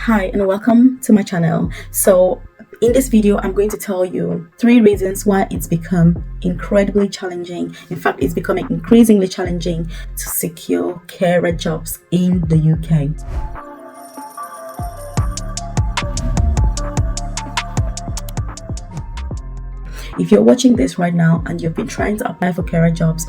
Hi and welcome to my channel. So in this video I'm going to tell you 3 reasons why it's become incredibly challenging. In fact, it's becoming increasingly challenging to secure carer jobs in the UK. If you're watching this right now and you've been trying to apply for carer jobs,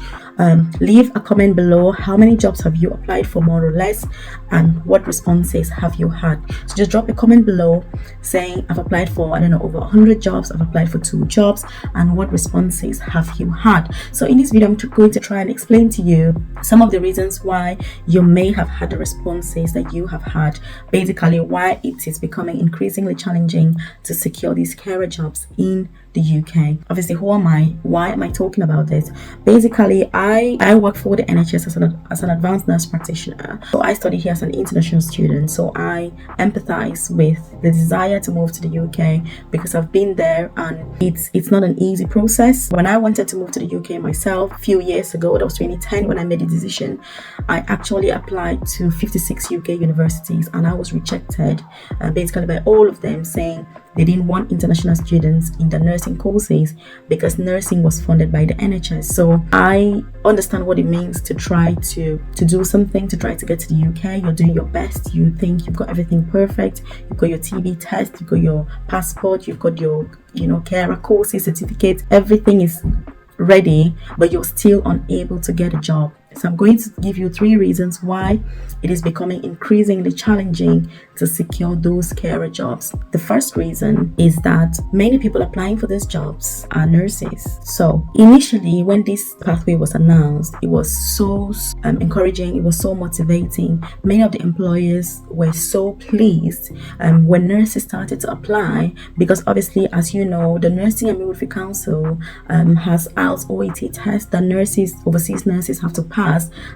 leave a comment below. How many jobs have you applied for, more or less, and what responses have you had? So just drop a comment below saying I've applied for, over 100 jobs, I've applied for 2 jobs, and what responses have you had? So in this video I'm going to try and explain to you some of the reasons why you may have had the responses that you have had, basically why it is becoming increasingly challenging to secure these carer jobs in the UK. Obviously, who am I? Why am I talking about this? Basically, I work for the NHS as an advanced nurse practitioner. So I studied here as an international student. So I empathize with the desire to move to the UK because I've been there and it's not an easy process. When I wanted to move to the UK myself a few years ago, that was 2010 when I made the decision, I actually applied to 56 UK universities and I was rejected basically by all of them, saying they didn't want international students in the nursing courses because nursing was funded by the NHS. So I understand what it means to try to do something, to try to get to the UK. You're doing your best. You think you've got everything perfect. You've got your TB test, you've got your passport, you've got your, carer courses, certificate. Everything is ready, but you're still unable to get a job. So I'm going to give you 3 reasons why it is becoming increasingly challenging to secure those carer jobs. The first reason is that many people applying for these jobs are nurses. So initially, when this pathway was announced, it was so encouraging, it was so motivating. Many of the employers were so pleased when nurses started to apply, because obviously, as you know, the Nursing and Midwifery Council has IELTS OET tests that overseas nurses have to pass,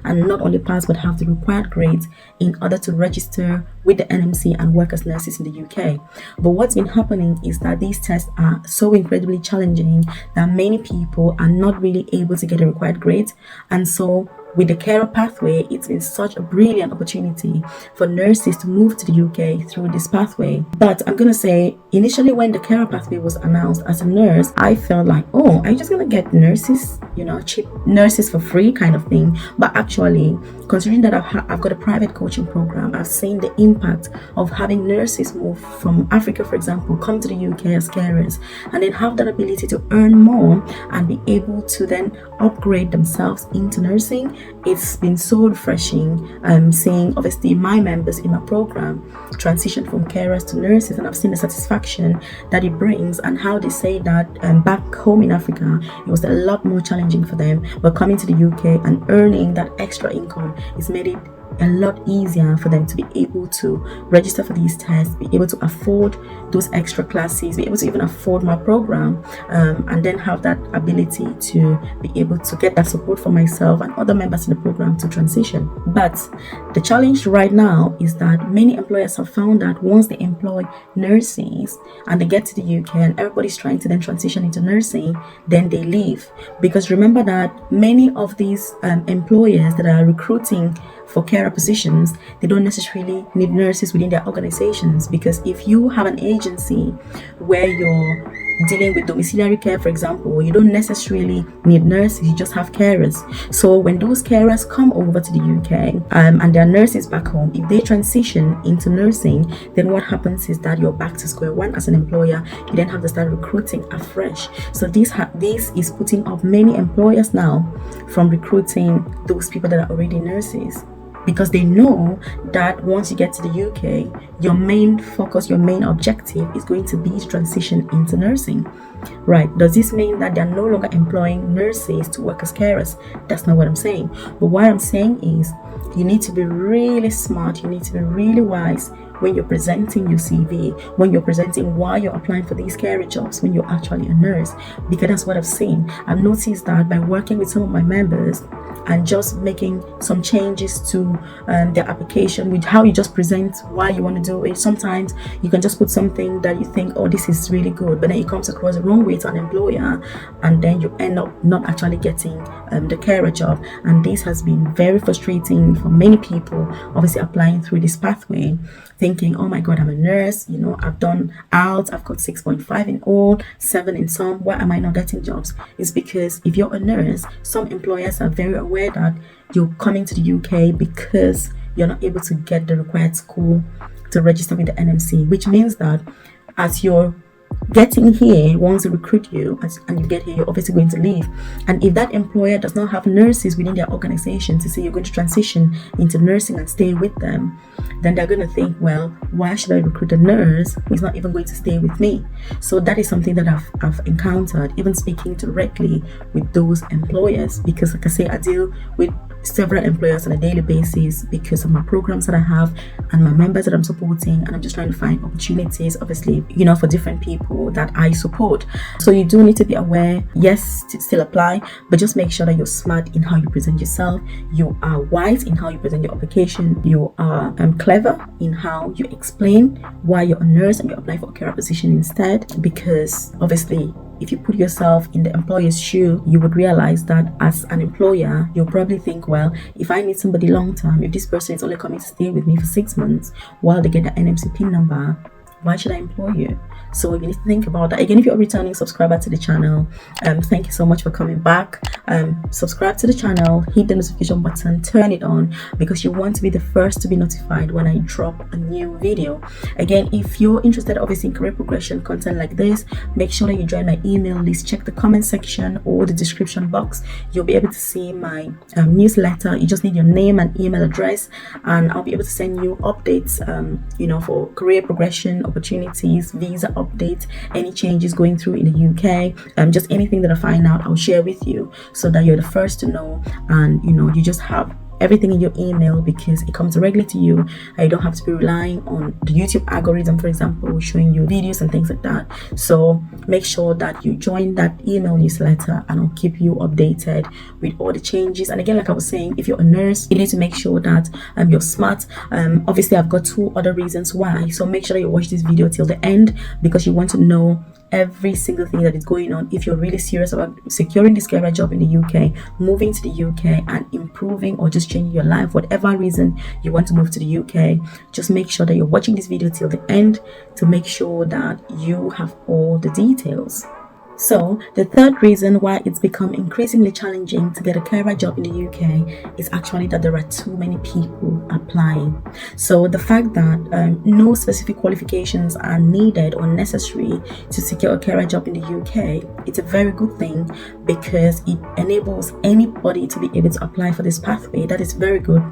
and not only pass but have the required grades in order to register with the NMC and work as nurses in the UK. But what's been happening is that these tests are so incredibly challenging that many people are not really able to get the required grades, and so with the carer pathway, it's been such a brilliant opportunity for nurses to move to the UK through this pathway. But I'm going to say, initially when the carer pathway was announced, as a nurse, I felt like, oh, I'm just going to get nurses, cheap nurses for free kind of thing. But actually, considering that I've got a private coaching program, I've seen the impact of having nurses move from Africa, for example, come to the UK as carers, and then have that ability to earn more and be able to then upgrade themselves into nursing. It's been so refreshing seeing obviously my members in my program transition from carers to nurses, and I've seen the satisfaction that it brings, and how they say that back home in Africa it was a lot more challenging for them, but coming to the UK and earning that extra income has made it a lot easier for them to be able to register for these tests, be able to afford those extra classes, be able to even afford my program, and then have that ability to be able to get that support for myself and other members in the program to transition. But the challenge right now is that many employers have found that once they employ nurses and they get to the UK and everybody's trying to then transition into nursing, then they leave. Because remember that many of these employers that are recruiting for carer positions, they don't necessarily need nurses within their organizations, because if you have an agency where you're dealing with domiciliary care, for example, you don't necessarily need nurses, you just have carers. So when those carers come over to the UK and there are nurses back home, if they transition into nursing, then what happens is that you're back to square one as an employer. You then have to start recruiting afresh. So this is putting up many employers now from recruiting those people that are already nurses, because they know that once you get to the UK, your main focus, your main objective is going to be to transition into nursing. Right? Does this mean that they're no longer employing nurses to work as carers? That's not what I'm saying. But what I'm saying is you need to be really smart, you need to be really wise when you're presenting your CV, when you're presenting why you're applying for these carer jobs when you're actually a nurse. Because that's what I've seen. I've noticed that by working with some of my members and just making some changes to their application with how you just present why you want to do it. Sometimes you can just put something that you think, oh, this is really good, but then it comes across the wrong way to an employer, and then you end up not actually getting the carer job. And this has been very frustrating for many people, obviously applying through this pathway, thinking, oh my god, I'm a nurse, I've done out, I've got 6.5 in all, 7 in some, why am I not getting jobs? It's because if you're a nurse, some employers are very aware that you're coming to the UK because you're not able to get the required school to register with the NMC, which means that as you're getting here, once they recruit you and you get here, you're obviously going to leave. And if that employer does not have nurses within their organization to say you're going to transition into nursing and stay with them, then they're going to think, well, why should I recruit a nurse who's not even going to stay with me? So that is something that I've encountered, even speaking directly with those employers, because like I say, I deal with several employers on a daily basis because of my programs that I have and my members that I'm supporting, and I'm just trying to find opportunities, obviously, for different people that I support. So you do need to be aware, yes, to still apply, but just make sure that you're smart in how you present yourself, you are wise in how you present your application, you are clever in how you explain why you're a nurse and you apply for a carer position instead, because obviously if you put yourself in the employer's shoe, you would realize that as an employer, you'll probably think, well, if I need somebody long term, if this person is only coming to stay with me for 6 months while they get the NMC PIN number, why should I employ you? So you need to think about that. Again, if you're a returning subscriber to the channel, thank you so much for coming back. Subscribe to the channel, hit the notification button, turn it on, because you want to be the first to be notified when I drop a new video. Again, if you're interested obviously in career progression content like this, make sure that you join my email list. Check the comment section or the description box. You'll be able to see my newsletter. You just need your name and email address, and I'll be able to send you updates for career progression opportunities, visa updates, any changes going through in the UK, just anything that I find out, I'll share with you so that you're the first to know, and you just have everything in your email because it comes directly to you. I don't have to be relying on the YouTube algorithm, for example, showing you videos and things like that. So make sure that you join that email newsletter and I'll keep you updated with all the changes. And again, like I was saying, if you're a nurse, you need to make sure that you're smart. Obviously I've got 2 other reasons why, so make sure that you watch this video till the end because you want to know every single thing that is going on. If you're really serious about securing this carer job in the UK, moving to the UK and improving or just changing your life, whatever reason you want to move to the UK, just make sure that you're watching this video till the end to make sure that you have all the details. So the third reason why it's become increasingly challenging to get a carer job in the UK is actually that there are too many people applying. So the fact that no specific qualifications are needed or necessary to secure a carer job in the UK, it's a very good thing because it enables anybody to be able to apply for this pathway. That is very good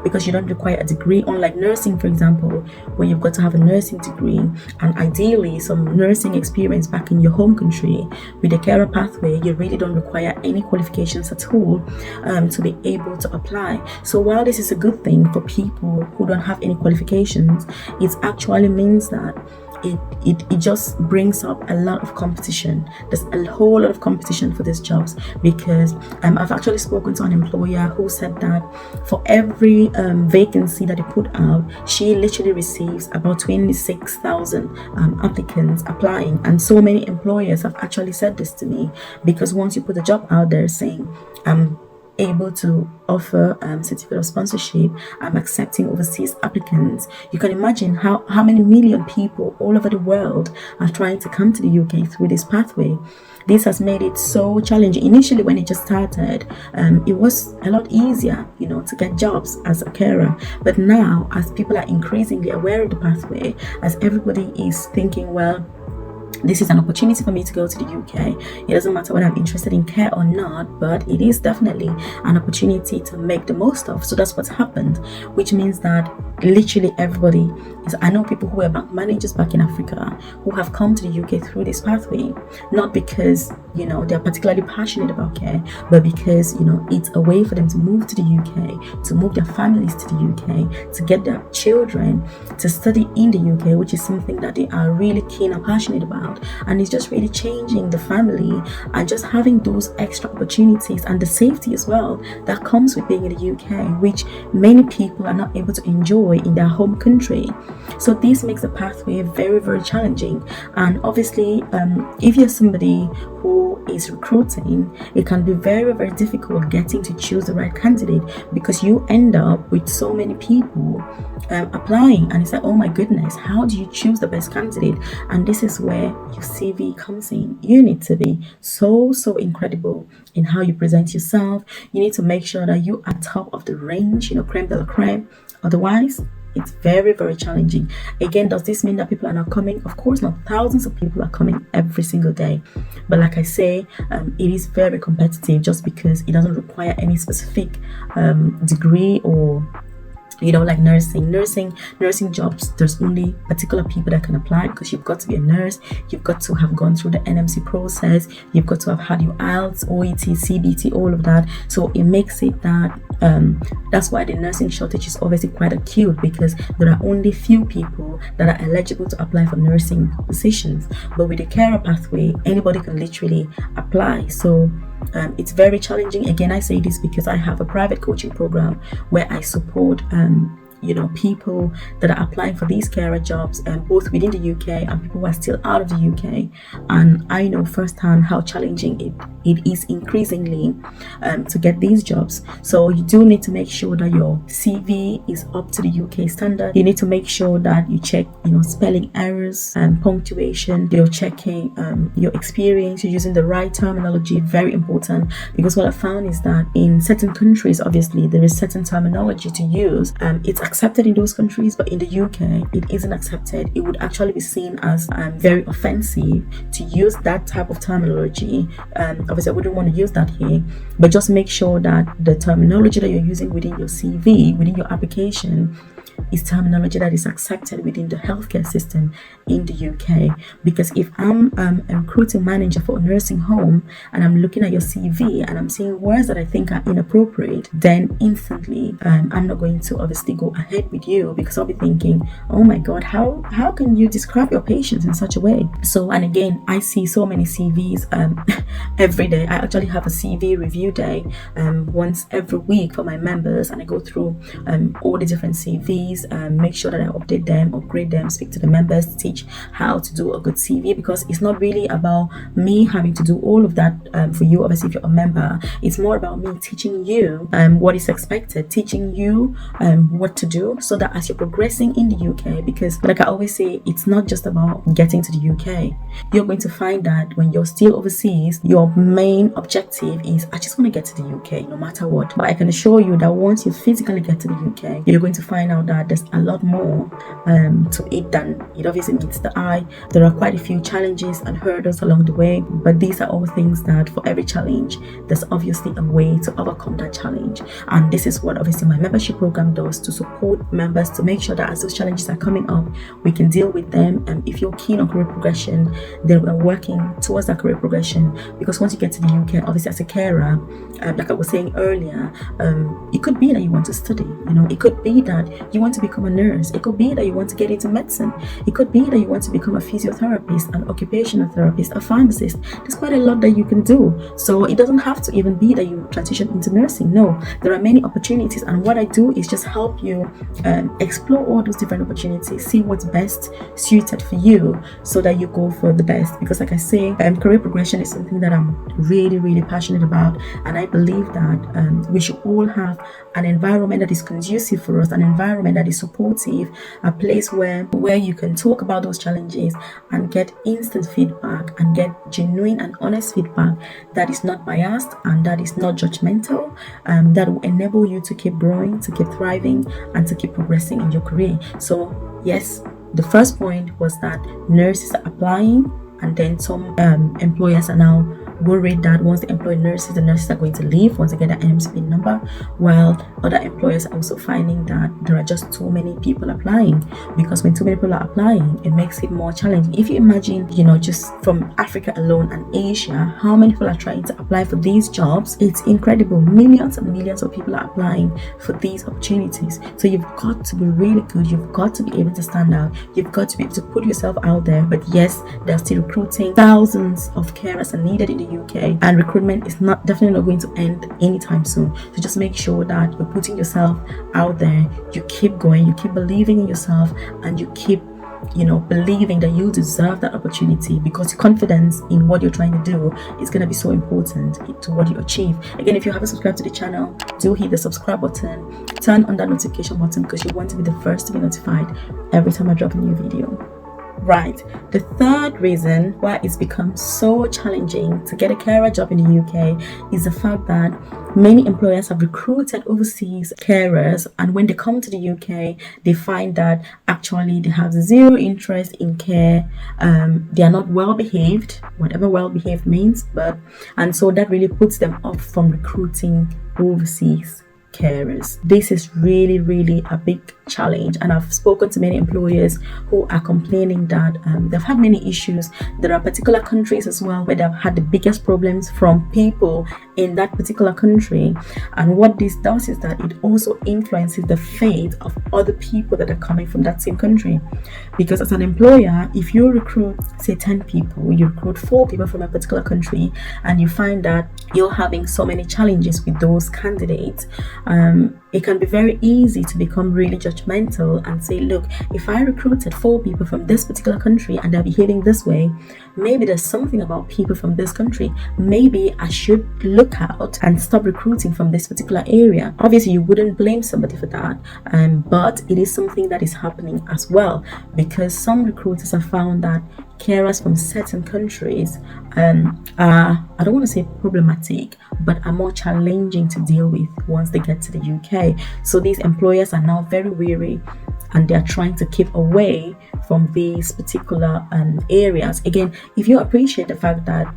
because you don't require a degree, unlike nursing, for example, where you've got to have a nursing degree and ideally some nursing experience back in your home country. With the carer pathway, you really don't require any qualifications at all to be able to apply. So while this is a good thing for people who don't have any qualifications, it actually means that it just brings up a lot of competition. There's a whole lot of competition for these jobs because I've actually spoken to an employer who said that for every vacancy that they put out, she literally receives about 26,000 applicants applying. And so many employers have actually said this to me because once you put a job out there saying able to offer certificate of sponsorship, I'm accepting overseas applicants, you can imagine how many million people all over the world are trying to come to the UK through this pathway. This has made it so challenging. Initially when it just started, it was a lot easier to get jobs as a carer, but now as people are increasingly aware of the pathway, as everybody is thinking, well, this is an opportunity for me to go to the UK. It doesn't matter whether I'm interested in care or not, but it is definitely an opportunity to make the most of. So that's what's happened, which means that literally everybody is, I know people who are bank managers back in Africa who have come to the UK through this pathway, not because they're particularly passionate about care, but because it's a way for them to move to the UK, to move their families to the UK, to get their children to study in the UK, which is something that they are really keen and passionate about. And it's just really changing the family and just having those extra opportunities and the safety as well that comes with being in the UK, which many people are not able to enjoy in their home country. So this makes the pathway very, very challenging. And obviously if you're somebody who is recruiting, it can be very, very difficult getting to choose the right candidate, because you end up with so many people applying, and it's like, oh my goodness, how do you choose the best candidate? And this is where your CV comes in. You need to be so incredible in how you present yourself. You need to make sure that you are top of the range, creme de la creme. Otherwise, it's very, very challenging. Again, does this mean that people are not coming? Of course not. Thousands of people are coming every single day. But like I say, it is very competitive, just because it doesn't require any specific degree or like nursing jobs. There's only particular people that can apply, because you've got to be a nurse, you've got to have gone through the NMC process, you've got to have had your IELTS, OET, CBT, all of that. So it makes it that that's why the nursing shortage is obviously quite acute, because there are only few people that are eligible to apply for nursing positions. But with the carer pathway, anybody can literally apply. So it's very challenging. Again, I say this because I have a private coaching program where I support people that are applying for these carer jobs, both within the UK and people who are still out of the UK. And I know firsthand how challenging it is increasingly to get these jobs. So you do need to make sure that your CV is up to the UK standard. You need to make sure that you check spelling errors and punctuation. You're checking your experience. You're using the right terminology. Very important, because what I found is that in certain countries, obviously there is certain terminology to use. It's accepted in those countries, but in the UK it isn't accepted. It would actually be seen as very offensive to use that type of terminology. Obviously I wouldn't want to use that here, but just make sure that the terminology that you're using within your CV, within your application, is terminology that is accepted within the healthcare system in the UK. Because if I'm a recruiting manager for a nursing home and I'm looking at your CV and I'm seeing words that I think are inappropriate, then instantly I'm not going to obviously go ahead with you, because I'll be thinking, oh my god, how can you describe your patients in such a way? So, and again, I see so many CVs every day. I actually have a CV review day once every week for my members, and I go through all the different CVs, make sure that I update them, upgrade them, speak to the members, teach how to do a good CV, because it's not really about me having to do all of that for you. Obviously, if you're a member, it's more about me teaching you what is expected, teaching you what to do, so that as you're progressing in the UK, because like I always say, it's not just about getting to the UK. You're going to find that when you're still overseas, your main objective is, I just want to get to the UK no matter what. But I can assure you that once you physically get to the UK, you're going to find out that there's a lot more to it than it obviously meets the eye. There are quite a few challenges and hurdles along the way, but these are all things that for every challenge, there's obviously a way to overcome that challenge. And this is what obviously my membership program does, to support members to make sure that as those challenges are coming up, we can deal with them. And if you're keen on career progression, then we're working towards that career progression. Because once you get to the UK, obviously as a carer, like I was saying earlier, it could be that you want to study, it could be that you want to become a nurse, it could be that you want to get into medicine, it could be that you want to become a physiotherapist, an occupational therapist, a pharmacist. There's quite a lot that you can do. So it doesn't have to even be that you transition into nursing. No, there are many opportunities, and what I do is just help you explore all those different opportunities, see what's best suited for you, so that you go for the best. Because like I say, career progression is something that I'm really passionate about, and I believe that we should all have an environment that is conducive for us, an environment that is supportive, a place where you can talk about those challenges and get instant feedback and get genuine and honest feedback that is not biased and that is not judgmental, that will enable you to keep growing, to keep thriving, and to keep progressing in your career. So yes, the first point was that nurses are applying, and then some employers are now worried that once they employ nurses, the nurses are going to leave once they get that NMC PIN number, while other employers are also finding that there are just too many people applying. Because when too many people are applying, it makes it more challenging. If you imagine, just from Africa alone and Asia, how many people are trying to apply for these jobs, it's incredible. Millions and millions of people are applying for these opportunities. So you've got to be really good, you've got to be able to stand out, you've got to be able to put yourself out there. But yes, they're still recruiting. Thousands of carers are needed in the UK, and recruitment is definitely not going to end anytime soon. So just make sure that you're putting yourself out there, you keep going, you keep believing in yourself, and you keep believing that you deserve that opportunity, because confidence in what you're trying to do is going to be so important to what you achieve. Again, if you haven't subscribed to the channel, do hit the subscribe button, turn on that notification button, because you want to be the first to be notified every time I drop a new video. Right, the third reason why it's become so challenging to get a carer job in the UK is the fact that many employers have recruited overseas carers, and when they come to the UK, they find that actually they have zero interest in care. They are not well behaved, whatever well behaved means, and so that really puts them off from recruiting overseas carers. This is really a big challenge, and I've spoken to many employers who are complaining that they've had many issues. There are particular countries as well where they've had the biggest problems from people in that particular country, and what this does is that it also influences the fate of other people that are coming from that same country. Because as an employer, if you recruit say 10 people, you recruit 4 people from a particular country, and you find that you're having so many challenges with those candidates, it can be very easy to become really judgmental and say, look, if I recruited 4 people from this particular country and they're behaving this way, maybe there's something about people from this country. Maybe I should look out and stop recruiting from this particular area. Obviously, you wouldn't blame somebody for that, but it is something that is happening as well, because some recruiters have found that carers from certain countries are, I don't want to say problematic, but are more challenging to deal with once they get to the UK. So these employers are now very wary, and they're trying to keep away from these particular areas. Again, if you appreciate the fact that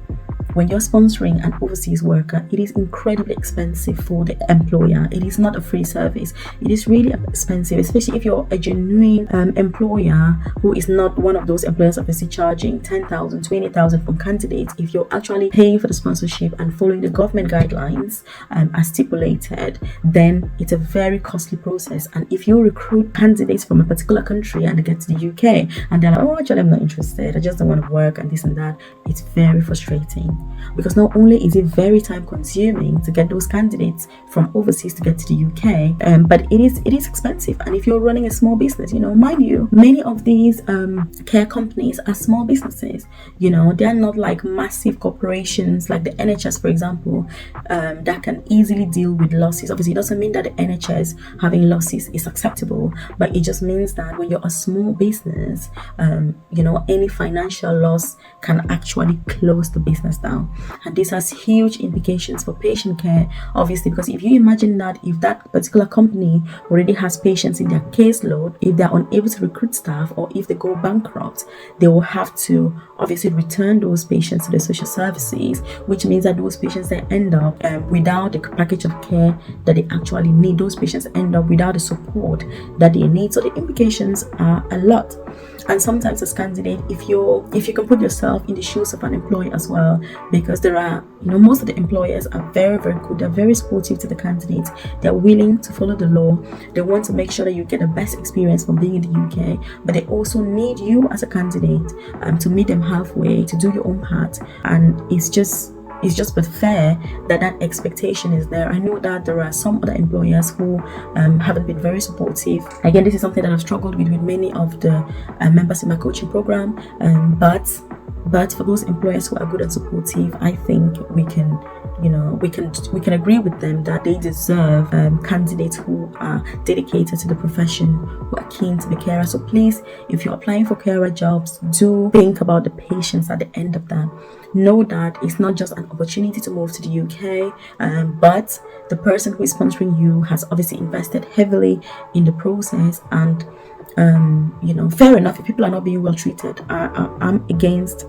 when you're sponsoring an overseas worker, it is incredibly expensive for the employer. It is not a free service. It is really expensive, especially if you're a genuine employer who is not one of those employers obviously charging 10,000, 20,000 from candidates. If you're actually paying for the sponsorship and following the government guidelines as stipulated, then it's a very costly process. And if you recruit candidates from a particular country and they get to the UK and they're like, oh, actually, I'm not interested, I just don't want to work and this and that, it's very frustrating. Because not only is it very time consuming to get those candidates from overseas to get to the UK, but it is expensive. And if you're running a small business, mind you, many of these care companies are small businesses. They're not like massive corporations like the NHS, for example, that can easily deal with losses. Obviously, it doesn't mean that the NHS having losses is acceptable, but it just means that when you're a small business, any financial loss can actually close the business down. And this has huge implications for patient care, obviously, because if you imagine that if that particular company already has patients in their caseload, if they're unable to recruit staff or if they go bankrupt, they will have to obviously return those patients to the social services, which means that those patients they end up without the package of care that they actually need. Those patients end up without the support that they need. So the implications are a lot. And sometimes as candidate, if you can put yourself in the shoes of an employee as well, because there are, most of the employers are very, very good. They're very supportive to the candidates. They're willing to follow the law. They want to make sure that you get the best experience from being in the UK, but they also need you as a candidate to meet them halfway, to do your own part. And it's just but fair that expectation is there. I know that there are some other employers who haven't been very supportive. Again, this is something that I've struggled with many of the members in my coaching program, but for those employers who are good and supportive, I think we can agree with them that they deserve candidates who are dedicated to the profession, who are keen to be carer. So please, if you're applying for carer jobs, do think about the patients at the end of that. Know that it's not just an opportunity to move to the UK, but the person who is sponsoring you has obviously invested heavily in the process. And fair enough, if people are not being well treated, I'm against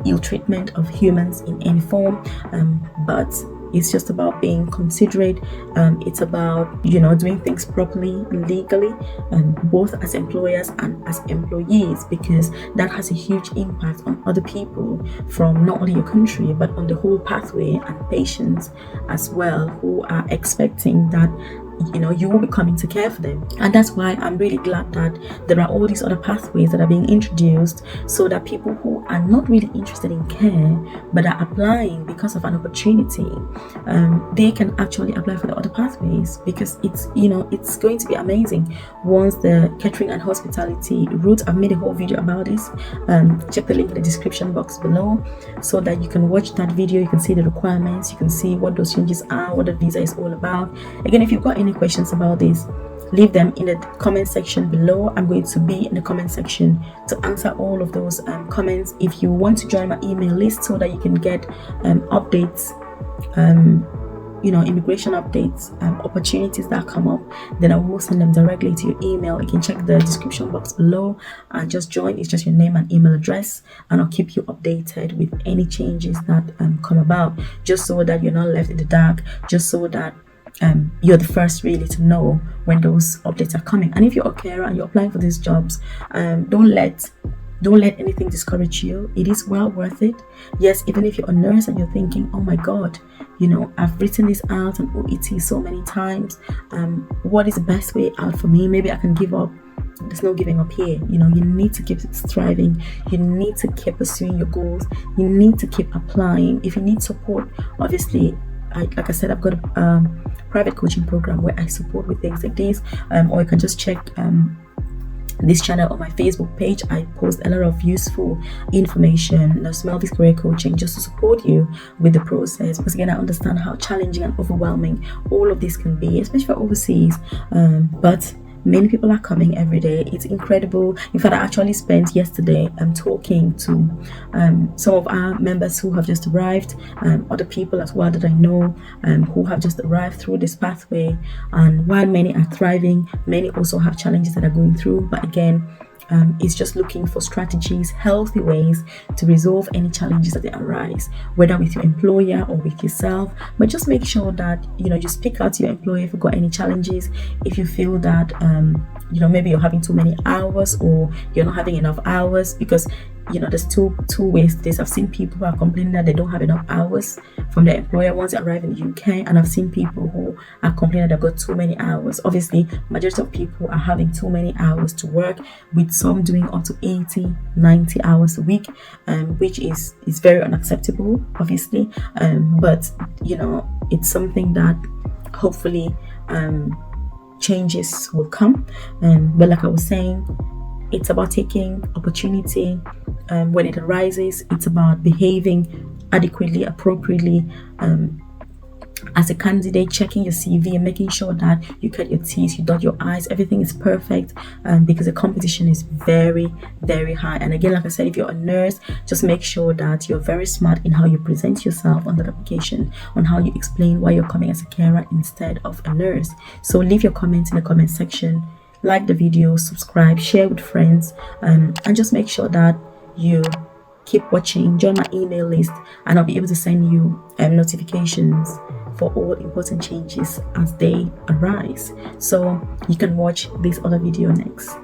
ill treatment of humans in any form, but it's just about being considerate. It's about doing things properly and legally, both as employers and as employees, because that has a huge impact on other people from not only your country but on the whole pathway, and patients as well, who are expecting that you will be coming to care for them. And that's why I'm really glad that there are all these other pathways that are being introduced, so that people who are not really interested in care but are applying because of an opportunity, they can actually apply for the other pathways, because it's going to be amazing once the catering and hospitality route. I've made a whole video about this. Check the link in the description box below so that you can watch that video. You can see the requirements, you can see what those changes are, what the visa is all about. Again, if you've got any questions about this, leave them in the comment section below. I'm going to be in the comment section to answer all of those comments. If you want to join my email list so that you can get updates, immigration updates, opportunities that come up, then I will send them directly to your email. You can check the description box below and just join. It's just your name and email address, and I'll keep you updated with any changes that come about, just so that you're not left in the dark, just so that you're the first really to know when those updates are coming. And if you're a carer and you're applying for these jobs, don't let anything discourage you. It is well worth it. Yes, even if you're a nurse and you're thinking, oh my god, I've written this out on OET so many times, what is the best way out for me? Maybe I can give up. There's no giving up here. You need to keep striving. You need to keep pursuing your goals. You need to keep applying. If you need support, obviously, like I said, I've got a private coaching program where I support with things like this, or you can just check this channel on my Facebook page. I post a lot of useful information, Nurse Melvis career coaching, just to support you with the process, because again, I understand how challenging and overwhelming all of this can be, especially for overseas, but many people are coming every day. It's incredible. In fact, I actually spent yesterday talking to some of our members who have just arrived, other people as well that I know who have just arrived through this pathway. And while many are thriving, many also have challenges that are going through. But again, it's just looking for strategies, healthy ways to resolve any challenges that they arise, whether with your employer or with yourself. But just make sure that you speak out to your employer if you've got any challenges. If you feel that maybe you're having too many hours or you're not having enough hours, because there's two ways to this. I've seen people who are complaining that they don't have enough hours from their employer once they arrive in the UK, and I've seen people who are complaining that they've got too many hours. Obviously, majority of people are having too many hours to work, with some doing up to 80, 90 hours a week, which is very unacceptable, obviously. But it's something that hopefully changes will come. But like I was saying, it's about taking opportunity when it arises. It's about behaving adequately, appropriately as a candidate, checking your CV and making sure that you cut your T's, you dot your I's, everything is perfect, because the competition is very, very high. And again, like I said, if you're a nurse, just make sure that you're very smart in how you present yourself on that application, on how you explain why you're coming as a carer instead of a nurse. So leave your comments in the comment section, like the video, subscribe, share with friends, and just make sure that you keep watching. Join my email list, and I'll be able to send you notifications for all important changes as they arise. So you can watch this other video next.